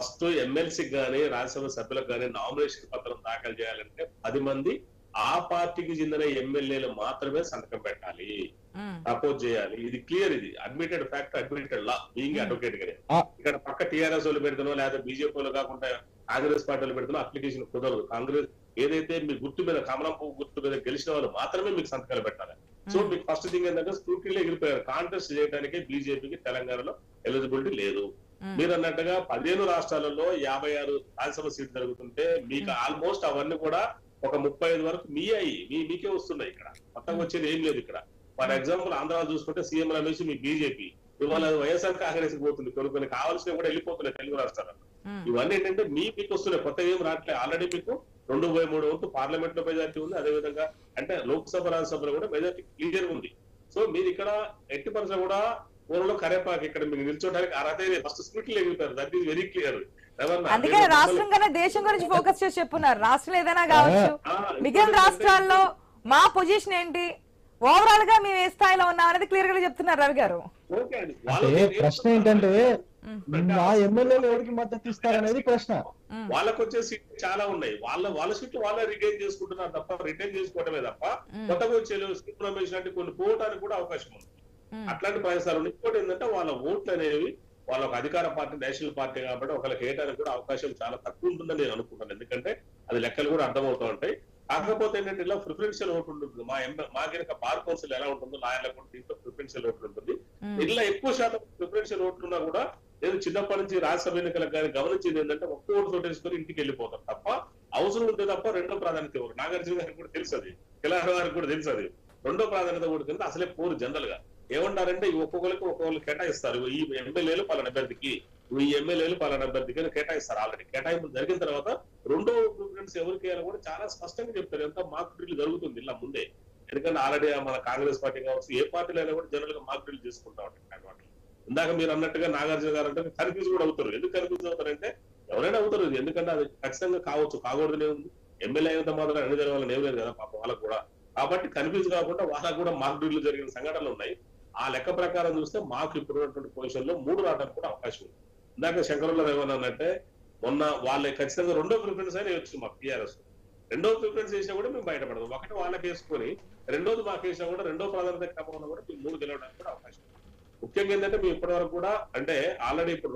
First ఎమ్మెల్సీకి కానీ రాజ్యసభ సభ్యులకు కానీ నామినేషన్ పత్రం దాఖలు చేయాలంటే 10 మంది ఆ పార్టీకి చెందిన ఎమ్మెల్యేలు మాత్రమే సంతకం పెట్టాలి, అపోజ్ చేయాలి. ఇది క్లియర్, ఇది అడ్మిటెడ్ ఫ్యాక్ట్, అడ్మిటెడ్ లా. బీయింగ్ అడ్వకేట్ గానే ఇక్కడ పక్క టీఆర్ఎస్ వాళ్ళు పెడుతున్నా లేదా బీజేపీ వాళ్ళు కాకుండా కాంగ్రెస్ పార్టీలు పెడుతున్నా అప్లికేషన్ కుదరదు. కాంగ్రెస్ ఏదైతే మీ గుర్తు మీద కమలం పువ్వు గుర్తు మీద గెలిచిన వాళ్ళు మాత్రమే మీకు సంతకాలు పెట్టాలి. సో మీకు ఫస్ట్ థింగ్ ఏంటంటే స్క్రూటీలో ఎగిరిపోయారు. కాంటెస్ట్ చేయడానికి బీజేపీకి తెలంగాణలో ఎలిజిబిలిటీ లేదు. మీరు అన్నట్టుగా 15 రాష్ట్రాలలో 56 రాజ్యసభ సీట్లు జరుగుతుంటే మీకు ఆల్మోస్ట్ అవన్నీ కూడా ఒక 35 వరకు మీకే వస్తున్నాయి. ఇక్కడ మొత్తం వచ్చేది ఏం లేదు. ఇక్కడ ఫర్ ఎగ్జాంపుల్ ఆంధ్రాలో చూసుకుంటే సీఎం రమేష్ మీ బీజేపీ, ఇవాళ వైఎస్ఆర్ కాంగ్రెస్ పోతుంది, కొన్ని కావాల్సినవి కూడా వెళ్ళిపోతున్నాయి తెలుగు రాష్ట్రాలలో. ఇవన్నీ ఏంటంటే మీకు వస్తున్నాయి, కొత్త ఏం రావట్లేదు. ఆల్రెడీ మీకు 2/3 వంతు పార్లమెంట్ లో మెజార్టీ ఉంది. అదేవిధంగా అంటే లోక్సభ రాజ్యసభలో కూడా మెజార్టీ క్లియర్ ఉంది. సో మీరు ఇక్కడ 80% కూడా ఊరిలో కరేపాకి ఇక్కడ మీకు నిల్చోడానికి అర్హత ఫస్ట్ స్క్రూటీలో ఎగురుతారు. That is very clear. అందుకని రాష్ట్రం కన్నా దేశం గురించి ఫోకస్ చేసి చెప్పున్నారు. రాష్ట్రం ఏదైనా కావచ్చు, మిగిలిన రాష్ట్రాల్లో మా పొజిషన్ ఏంటి, ఓవరాల్ గా మేము ఏ స్థాయిలో ఉన్నాం అనేది క్లియర్ గా చెప్తున్నారు రవి గారు. ప్రశ్న ఏంటంటే మా ఎమ్మెల్యేలు ఎవరికి మద్దతు ఇస్తారనేది ప్రశ్న. వాళ్ళకు వచ్చే సీట్లు చాలా ఉన్నాయి. వాళ్ళ సీట్లు వాళ్ళే రిటైన్ చేసుకుంటున్నారు తప్ప రిటైన్ చేసుకోవటమే తప్ప కొత్తగా వచ్చే సీట్ రమేష్ లాంటి కొన్ని పోవటానికి కూడా అవకాశం ఉంది. అట్లాంటి ప్రయత్నాలు ఉన్నాయి. ఇంకోటి ఏంటంటే వాళ్ళ ఓట్లు అనేవి వాళ్ళ ఒక అధికార పార్టీ, నేషనల్ పార్టీ కాబట్టి ఒకళ్ళకి వేయడానికి కూడా అవకాశం చాలా తక్కువ ఉంటుందని నేను అనుకుంటాను. ఎందుకంటే అది లెక్కలు కూడా అర్థమవుతూ ఉంటాయి. కాకపోతే ఏంటంటే ఇలా ప్రిఫరెన్షియల్ ఓటు ఉంటుంది. మా కనుక బార్ కౌన్సిల్ ఎలా ఉంటుందో లాయర్లకు కూడా దీంట్లో ప్రిఫరెన్షియల్ ఓట్లు ఉంటుంది. ఇలా ఎక్కువ శాతం ప్రిఫరెన్షియల్ ఓట్లున్నా కూడా నేను చిన్నప్పటి నుంచి రాజ్యసభ ఎన్నికలకు కానీ గమనించింది ఏంటంటే ఒక్క ఓటు తోటేసుకొని ఇంటికి వెళ్ళిపోతారు తప్ప అవసరం ఉంటే తప్ప రెండో ప్రాధాన్యత ఎవరు. నాగార్జున గారికి కూడా తెలుసు అది, కిలార గారికి కూడా తెలుసు అది. రెండో ప్రాధాన్యత ఓటు కింద అసలే పోరు. జనరల్ గా ఏమంటారంటే ఒక్కొక్కరికి కేటాయిస్తారు. ఈ ఎమ్మెల్యేలు పలానా అభ్యర్థికి, ఈ ఎమ్మెల్యేలు పలానా అభ్యర్థికి అని కేటాయిస్తారు. ఆల్రెడీ కేటాయింపు జరిగిన తర్వాత రెండో ప్రిఫరెన్స్ ఎవరికి వేయాలో కూడా చాలా స్పష్టంగా చెప్తారు. ఎంత మాక్ డ్రిల్ జరుగుతుంది ఇలా ముందే. ఎందుకంటే ఆల్రెడీ మన కాంగ్రెస్ పార్టీ కావచ్చు, ఏ పార్టీలో అయినా కూడా జనరల్ గా మాక్ డ్రిల్ చేసుకుంటా ఉంటారు. ఇందాక మీరు అన్నట్టుగా నాగార్జున గారు అంటే కన్ఫ్యూజ్ కూడా అవుతారు. ఎందుకు కన్ఫ్యూజ్ అవుతారంటే ఎవరైనా అవుతారు. ఎందుకంటే అది ఖచ్చితంగా కావచ్చు, కాకూడదునే ఉంది. ఎమ్మెల్యే అయినంత మాత్రం అన్ని జరగాలని ఏం లేదు కదా పాపం వాళ్ళకు కూడా. కాబట్టి కన్ఫ్యూజ్ కాకుండా వాళ్ళకు కూడా మాక్ డ్రిల్ జరిగిన సంఘటనలు ఉన్నాయి. ఆ లెక్క ప్రకారం చూస్తే మాకు ఇప్పుడున్నటువంటి పొజిషన్ లో 3 రావడానికి కూడా అవకాశం ఉంది. ఇందాక శంకరులు ఏమన్నానంటే మొన్న వాళ్ళే ఖచ్చితంగా రెండో ప్రిఫరెన్స్ అయినా వేయచ్చు మాకు టీఆర్ఎస్. రెండో ప్రిఫరెన్స్ వేసినా కూడా మేము బయటపడదు. ఒకటి వాళ్ళకి వేసుకొని రెండోది మాకు వేసినా కూడా రెండో ప్రాధాన్యత క్రమంలో కూడా మేము 3 గెలవడానికి కూడా అవకాశం ఉంది. ముఖ్యంగా ఏంటంటే మేము ఇప్పటి వరకు కూడా అంటే ఆల్రెడీ ఇప్పుడు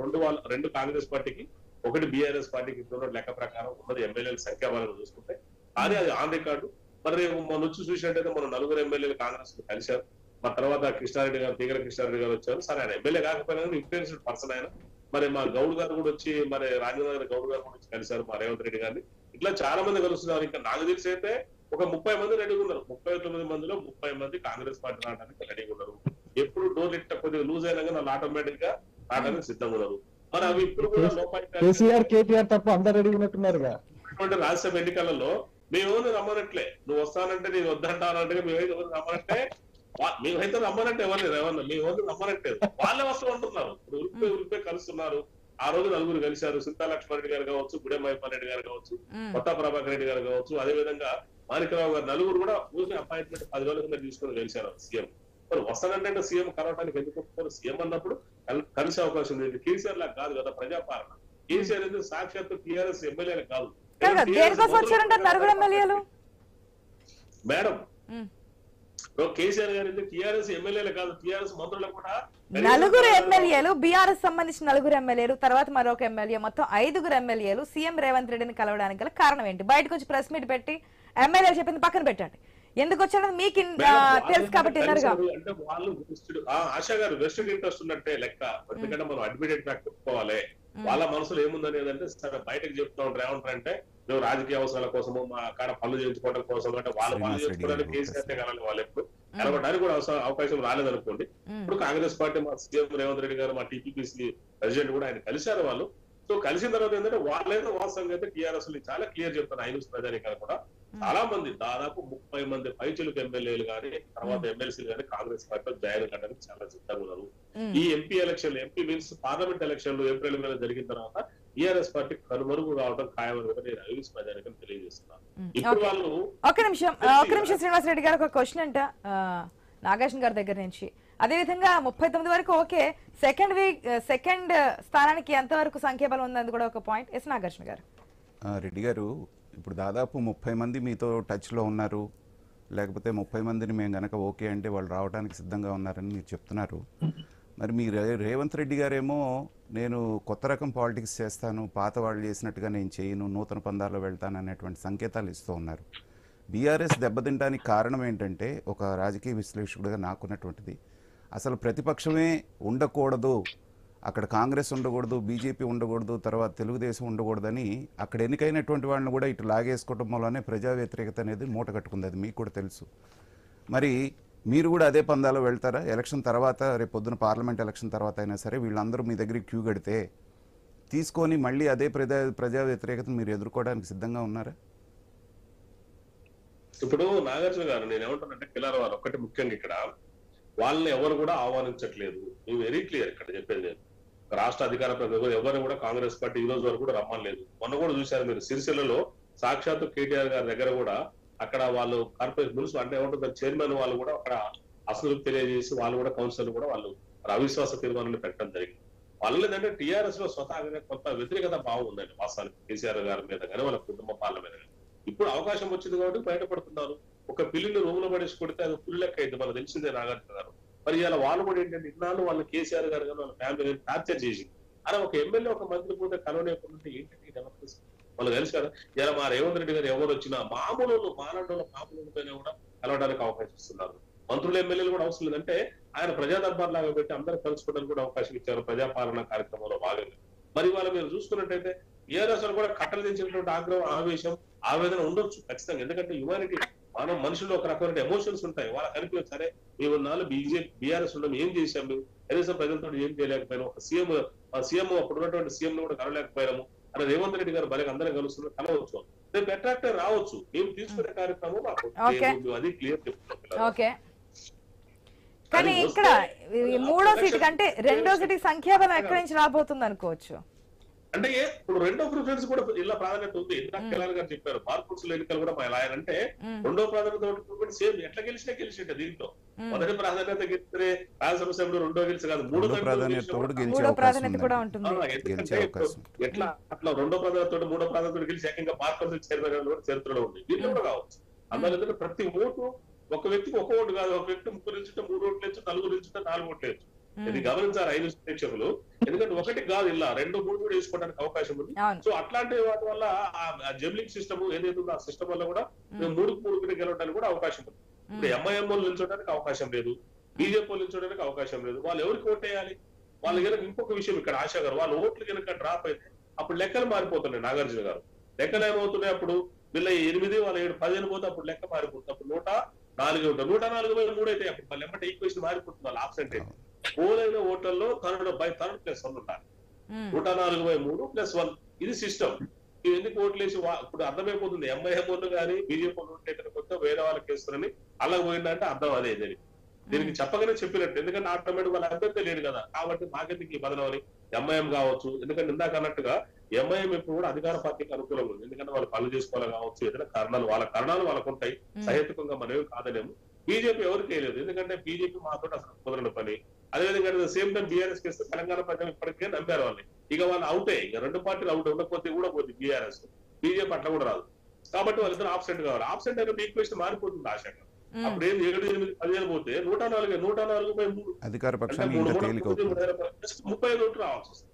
రెండు కాంగ్రెస్ పార్టీకి, ఒకటి బీఆర్ఎస్ పార్టీకి ఇప్పుడు లెక్క ప్రకారం ఉన్నది ఎమ్మెల్యేల సంఖ్యాబలంగా చూసుకుంటే. కానీ అది ఆన్ రికార్డు. మరి మన వచ్చి చూసినట్టయితే మనం 4 ఎమ్మెల్యేలు కాంగ్రెస్ కలిశారు. మా తర్వాత కృష్ణారెడ్డి గారు, తీగల కృష్ణారెడ్డి గారు వచ్చారు. సరే ఆయన ఎమ్మెల్యే కాకపోయినా ఇన్ఫ్లుయెన్స్డ్ పర్సన్ ఆయన. మరి మా గౌడ్ గారు కూడా వచ్చి, మరి రాజేంద్ర గౌడ్ గారు కూడా వచ్చి కలిశారు మా రేవంత్ రెడ్డి గారిని. ఇట్లా చాలా మంది కలుస్తున్నారు. ఇంకా నాకు తెలిసి అయితే ఒక 30 మంది రెడీగా ఉన్నారు. 39 మందిలో 30 మంది కాంగ్రెస్ పార్టీ రావడానికి రెడీగా ఉన్నారు. ఎప్పుడు డోర్ ఇట్లా కొద్దిగా లూజ్ అయినా కానీ వాళ్ళు ఆటోమేటిక్ గా రావడానికి సిద్ధంగా ఉన్నారు. మరి అవి ఇప్పుడు కూడా కేసీఆర్, కేటీఆర్ తప్ప అందరు రెడీ ఉన్నట్టున్నారుగా. రాజ్యసభ ఎన్నికలలో మేమేమో రమ్మనట్లే, నువ్వు వస్తానంటే నేను వద్దంటానంటే మేమైతే రమ్మనంటే మేమైతే రమ్మనంటే ఎవరన్నా మేమైతే రమ్మనట్లేదు. వాళ్ళే వస్తూ ఉంటున్నారు. ఇప్పుడు ఉరిపై కలుస్తున్నారు. ఆ రోజు 4 కలిశారు. సింతా లక్ష్మారెడ్డి గారు కావచ్చు, గుడెం మైపాల్ రెడ్డి గారు కావచ్చు, కొత్త ప్రభాకర్ రెడ్డి గారు కావచ్చు, అదే విధంగా మాణికరావు గారు, 4 కూడా ఊరికి అపాయింట్మెంట్ 10 రోజుల కింద తీసుకొని కలిశారు సీఎం. మరి వస్తానంటే సీఎం కలవటానికి ఎందుకు ఒప్పుకోరు? సీఎం అన్నప్పుడు కలిసే అవకాశం ఉంది. కేసీఆర్ లాగా కాదు కదా ప్రజాపాలన. కేసీఆర్ ఎందుకు సాక్షాత్తు టీఆర్ఎస్ ఎమ్మెల్యేలు కాదు మేడం. కేసీఆర్ గారు ఎందుకు టీఆర్ఎస్ ఎమ్మెల్యేలు కాదు, టీఆర్ఎస్ మంత్రులకు కూడా 4 ఎమ్మెల్యేలు, బీఆర్ఎస్ సంబంధించిన 4 ఎమ్మెల్యేలు, తర్వాత మరొక ఎమ్మెల్యే, మొత్తం 5 ఎమ్మెల్యేలు సీఎం రేవంత్ రెడ్డిని కలవడానికి గల కారణం ఏంటి? బయటకు వచ్చి ప్రెస్ మీట్ పెట్టి ఎమ్మెల్యేలు చెప్పింది పక్కన పెట్టండి. ఎందుకు వచ్చారని మీకు తెలుసు కాబట్టి అంటే వాళ్ళు ఆశా గారు వెస్టెడ్ ఇంట్రెస్ట్ ఉన్నట్టే లెక్క. ఎందుకంటే మనం అడ్మిటెడ్ ఫ్యాక్ట్ చెప్పుకోవాలి. వాళ్ళ మనసులో ఏముందనేది అంటే సరే బయటకు చెప్తా ఉంటారు. ఏమంటారంటే మేము రాజకీయ అవసరాల కోసము మా కాడ పనులు చేయించుకోవడం కోసం అంటే వాళ్ళు పనులు చేసుకోవడానికి కేసీఆర్ కలాలి. వాళ్ళు ఎప్పుడు కలవడానికి కూడా అవకాశం రాలేదనుకోండి. ఇప్పుడు కాంగ్రెస్ పార్టీ మా సీఎం రేవంత్ రెడ్డి గారు, మా టీపీసీ ప్రెసిడెంట్ కూడా ఆయన కలిశారు వాళ్ళు. సో కలిసిన తర్వాత ఏంటంటే వాళ్ళైతే వాస్తవంగా అయితే టీఆర్ఎస్ చాలా క్లియర్ చెప్తారు. ఐదు ప్రజానికాలు కూడా చాలా మంది, దాదాపు 30 మంది పైచులకు ఎమ్మెల్యేలు కానీ తర్వాత ఎమ్మెల్సీలు కానీ కాంగ్రెస్ పార్టీలో జాయిన్ కావడానికి చాలా సిద్ధంగా ఉన్నారు. ఈ ఎంపీ ఎలక్షన్లు, ఎంపీ మీన్స్ పార్లమెంట్ ఎలక్షన్లు ఏప్రిల్ నెల జరిగిన తర్వాత టీఆర్ఎస్ పార్టీ కనుమరుగు కావడం ఖాయమని కూడా నేను ఐదు ప్రజానికని తెలియజేస్తున్నాను. ఇప్పుడు వాళ్ళు ఒక నిమిషం శ్రీనివాస్ రెడ్డి గారు ఒక క్వశ్చన్ అంట నాగార్జున గారి దగ్గర నుంచి. అదేవిధంగా 39 వరకు ఓకే, సెకండ్ స్థానానికి ఎంతవరకు సంఖ్యాబలం ఉందని కూడా ఒక పాయింట్. ఎస్ నాగార్జున గారు. రెడ్డి గారు, ఇప్పుడు దాదాపు 30 మంది మీతో టచ్లో ఉన్నారు, లేకపోతే 30 మందిని మేము గనక ఓకే అంటే వాళ్ళు రావడానికి సిద్ధంగా ఉన్నారని మీరు చెప్తున్నారు. మరి మీ రేవంత్ రెడ్డి గారేమో నేను కొత్త రకం పాలిటిక్స్ చేస్తాను, పాత వాళ్ళు చేసినట్టుగా నేను చేయను, నూతన పందాల్లో వెళ్తాను అనేటువంటి సంకేతాలు ఇస్తూ ఉన్నారు. బీఆర్ఎస్ దెబ్బతింటానికి కారణం ఏంటంటే, ఒక రాజకీయ విశ్లేషకుడిగా నాకున్నటువంటిది, అసలు ప్రతిపక్షమే ఉండకూడదు, అక్కడ కాంగ్రెస్ ఉండకూడదు, బీజేపీ ఉండకూడదు, తర్వాత తెలుగుదేశం ఉండకూడదని అక్కడ ఎన్నికైనటువంటి వాళ్ళని కూడా ఇటు లాగేసుకోవడం వల్లనే ప్రజా వ్యతిరేకత అనేది మూట కట్టుకుంది. అది మీకు కూడా తెలుసు. మరి మీరు కూడా అదే పందాలో వెళ్తారా? ఎలక్షన్ తర్వాత, రేపు పొద్దున పార్లమెంట్ ఎలక్షన్ తర్వాత అయినా సరే వీళ్ళందరూ మీ దగ్గరికి క్యూ కడితే తీసుకొని మళ్ళీ అదే ప్రజా వ్యతిరేకతను మీరు ఎదుర్కోవడానికి సిద్ధంగా ఉన్నారా? ఇప్పుడు నాగార్జున గారు, నేను ఏమంటానంటే పిల్లల వారు ఒక్కటి ముఖ్యంగా ఇక్కడ వాళ్ళని ఎవరు కూడా ఆహ్వానించట్లేదు. మేము వెరీ క్లియర్ ఇక్కడ చెప్పేది. నేను రాష్ట్ర అధికార ప్రతినిధులు ఎవరిని కూడా కాంగ్రెస్ పార్టీ ఈ రోజు వరకు కూడా రమ్మలేదు. మొన్న కూడా చూశారు మీరు, సిరిసిల్లలో సాక్షాత్తు కేటీఆర్ గారి దగ్గర కూడా అక్కడ వాళ్ళు కార్పొరేట్ మున్సిపల్ అంటే ఏమంటుంది చైర్మన్ వాళ్ళు కూడా అక్కడ అసంతృప్తి తెలియజేసి వాళ్ళు కూడా కౌన్సిలర్ కూడా వాళ్ళు అవిశ్వాస తీర్మానాన్ని పెట్టడం జరిగింది. వాళ్ళు ఏంటంటే టీఆర్ఎస్ లో స్వతహాగా కొంత వ్యతిరేకత భావం ఉందండి వాస్తవానికి కేసీఆర్ గారి మీద కానీ వాళ్ళ కుటుంబ పాలన మీద కానీ. ఇప్పుడు అవకాశం వచ్చింది కాబట్టి బయటపడుతున్నారు. ఒక పిల్లిని రూమ్ లో పడేసి కొడితే అది పుల్లి లెక్క అయింది, మనకు తెలిసిందే నాగార్జున గారు. మరి ఇలా వాళ్ళు కూడా ఏంటంటే ఇన్నాళ్ళు వాళ్ళ కేసీఆర్ గారు కానీ వాళ్ళ ఫ్యామిలీ టార్చర్ చేసి అలా ఒక ఎమ్మెల్యే ఒక మంత్రి పోతే కలవలేకుండా ఏంటంటే డెమోక్రసీ వాళ్ళు తెలుసు కదా. ఇలా మా రేవంత్ రెడ్డి గారు ఎవరు వచ్చినా మామూలు పైన కూడా కలవడానికి అవకాశం ఇస్తున్నారు. మంత్రులు ఎమ్మెల్యేలు కూడా అవసరం లేదంటే ఆయన ప్రజా దర్బార్ లాగా పెట్టి అందరూ కలుసుకోవడానికి కూడా అవకాశం ఇచ్చారు ప్రజాపాలన కార్యక్రమంలో భాగంగా. మరి వాళ్ళ మీరు చూసుకున్నట్టయితే టీఆర్ఎస్ కూడా కట్టలు దించినటువంటి ఆగ్రహం, ఆవేశం, ఆవేదన ఉండొచ్చు ఖచ్చితంగా. ఎందుకంటే హ్యుమానిటీ, మనం మనుషుల్లో ఒక రకమైన ఎమోషన్స్ ఉంటాయి. వాళ్ళ కనిపించదు, సరే మేము నాలుగు బీఆర్ఎస్ ఉండడం ఏం చేశాం, మేము కనీసం ప్రజలతో ఏం చేయలేకపోయినాం, ఒక సీఎం అప్పుడు ఉన్నటువంటి సీఎం కూడా కలవలేకపోయినాము అని రేవంత్ రెడ్డి గారు బలకి అందరం కలుస్తున్నారు, కలవచ్చు. రేపు అట్రాక్టర్ రావచ్చు, మేము తీసుకునే కార్యక్రమం అది క్లియర్ చెప్తున్నాం. కానీ ఇక్కడ మూడో సీటు కంటే రెండో సీటు సంఖ్యాబలం ఎక్కడి నుంచి రాబోతుంది అనుకోవచ్చు? అంటే ఇప్పుడు రెండో ప్రిఫరెన్స్ కూడా ఇలా ప్రాధాన్యత ఉంది. ఇందాక కిలార్ గారు చెప్పారు మార్పుల్స్ ఎన్నికలు కూడా మా ఆయన అంటే రెండో ప్రాధాన్యత సేమ్ ఎట్లా గెలిచినట్టు దీంట్లో మొదటి ప్రాధాన్యత గెలిస్తే రాజ్యసభ సభ్యులు రెండో గెలిచి కాదు మూడో ప్రాధాన్యత కూడా ఉంటుంది. ఎట్లా అట్లా రెండో ప్రాధాన్యత మూడో ప్రాధాన్యత గెలిచి ఏకంగా మార్పుల్స్ చైర్మన్ కూడా చరిత్రలో ఉంది. దీంట్లో కూడా కావచ్చు. అందువల్ల ప్రతి ఓటు ఒక వ్యక్తికి ఒక ఓటు కాదు, ఒక వ్యక్తి 3 నుంచి 3 ఓట్లు వేయచ్చు, 4 నుంచి 4 ఓట్లు వేయచ్చు. ఇది గమనించారు 5 ప్రేక్షకులు. ఎందుకంటే ఒకటి కాదు, ఇలా 2, 3 కూడా వేసుకోవడానికి అవకాశం ఉంది. సో అట్లాంటి వాటి వల్ల ఆ జబ్లింగ్ సిస్టమ్ ఏదైతే ఉందో ఆ సిస్టమ్ వల్ల కూడా 3 గెలవడానికి కూడా అవకాశం ఉంది. ఇప్పుడు ఎంఐఎం వాళ్ళు నిల్చోడానికి అవకాశం లేదు, బీజేపీ వాళ్ళు నిల్చోడానికి అవకాశం లేదు. వాళ్ళు ఎవరికి ఓటు వేయాలి? వాళ్ళు కనుక ఇంకొక విషయం ఇక్కడ ఆశా గారు, వాళ్ళ ఓట్లు కనుక డ్రాప్ అయితే అప్పుడు లెక్కలు మారిపోతున్నాయి. నాగార్జున గారు లెక్కలు ఏమవుతున్నాయి? అప్పుడు వీళ్ళ 8 వాళ్ళ 7 10 పోతే అప్పుడు లెక్క మారిపోతుంది. అప్పుడు 104 ఉంటారు, 104/3 అయితే అప్పుడు మళ్ళీ ఎమ్మటే ఈక్వేషన్ మారిపోతుంది. వాళ్ళు ఆబ్సెంట్ అయితే పోలైన ఓట్లలో థర్డ్ ప్లస్ 1 ఉండాలి. 104/3 + 1 ఇది సిస్టమ్. ఇది ఎందుకు ఓట్లేసి ఇప్పుడు అర్థమైపోతుంది. ఎంఐఎం వాళ్ళు కానీ బీజేపీ వాళ్ళు కొత్త వేరే వాళ్ళకి వేస్తారని అలా పోయిందంటే అర్థం అదే. దీనికి చెప్పగానే చెప్పినట్టు, ఎందుకంటే ఆటోమేటిక్ వాళ్ళ అభ్యర్థి లేరు కదా, కాబట్టి మాకెందుకు ఈ బదనమని ఎంఐఎం కావచ్చు. ఎందుకంటే ఇందాక అన్నట్టుగా ఎంఐఎం ఇప్పుడు కూడా అధికార పార్టీకి అనుకూలంగా ఉంది. ఎందుకంటే వాళ్ళు పనులు చేసుకోవాలి కావచ్చు, ఏదైనా కారణాలు వాళ్ళకు ఉంటాయి, సహేతుకంగా మనమే కాదనేము. బీజేపీ ఎవరికి వేయలేదు, ఎందుకంటే బీజేపీ మాతో అసలు కుదరని పని. అదేవిధంగా సేమ్ టైం బీఆర్ఎస్ కేస్తే తెలంగాణ ప్రజలు ఇప్పటికే నమ్మారు వాళ్ళని. ఇక వాళ్ళు అవుటే, ఇక 2 పార్టీలు అవుట్ ఉండకపోతే కూడా పోతుంది బీఆర్ఎస్, బీజేపీ అట్లా కూడా రాదు. కాబట్టి వాళ్ళిద్దరు ఆబ్సెంట్ కావాలి. ఆబ్సెంట్ అయిన ఈక్వేషన్ మారిపోతుంది ఆశగా. అప్పుడు ఏం 7, 8, 10 పోతే 104/3 అధికార పక్షానికి 35 ఓట్లు రావాల్సి వస్తుంది.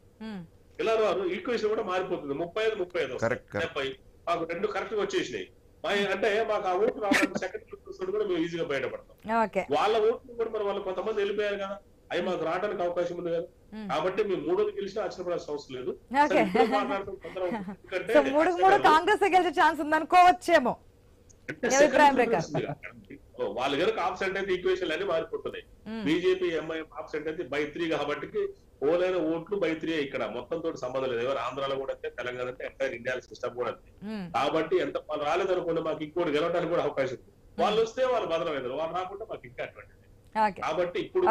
ఇలా వారు ఈక్వేషన్ కూడా మారిపోతుంది. 35 70 మాకు 2 కరెక్ట్ గా వచ్చేసినాయి. అంటే మాకు ఆ ఓట్లు రావడానికి సెకండ్ కూడా మేము ఈజీగా బయటపడతాం. వాళ్ళ ఓట్లు కూడా మరి వాళ్ళు కొంతమంది వెళ్ళిపోయారు కదా, అవి మాకు రావడానికి అవకాశం ఉంది కదా. కాబట్టి మేము 3 గెలిచినా ఆశ్చర్యపడాల్సిన అవసరం లేదు. కాంగ్రెస్ గెలిచే ఛాన్స్ ఉందనుకోవచ్చేమో. వాళ్ళు కనుక ఆబ్సెంట్ అయితే ఈక్వేషన్ అన్ని మారిపోతున్నాయి. బీజేపీ ఎంఐఎం ఆబ్సెంట్ అయితే by 3 కాబట్టి పోలైన ఓట్లు by 3 ఇక్కడ మొత్తం తోటి సంబంధం లేదు. ఎవరు ఆంధ్రాలో కూడా అంతే, తెలంగాణ అంటే ఎంటైర్ ఇండియా సిస్టమ్ కూడా అంతే. కాబట్టి ఎంత వాళ్ళు రాలేదనుకోండి మాకు ఇంకోటి గెలవడానికి కూడా అవకాశం ఉంది. వాళ్ళు వస్తే వాళ్ళు బదలమైనారు, వాళ్ళు రాకుండా మాకు ఇంకా అటువంటి. కాబట్టి ఇప్పుడు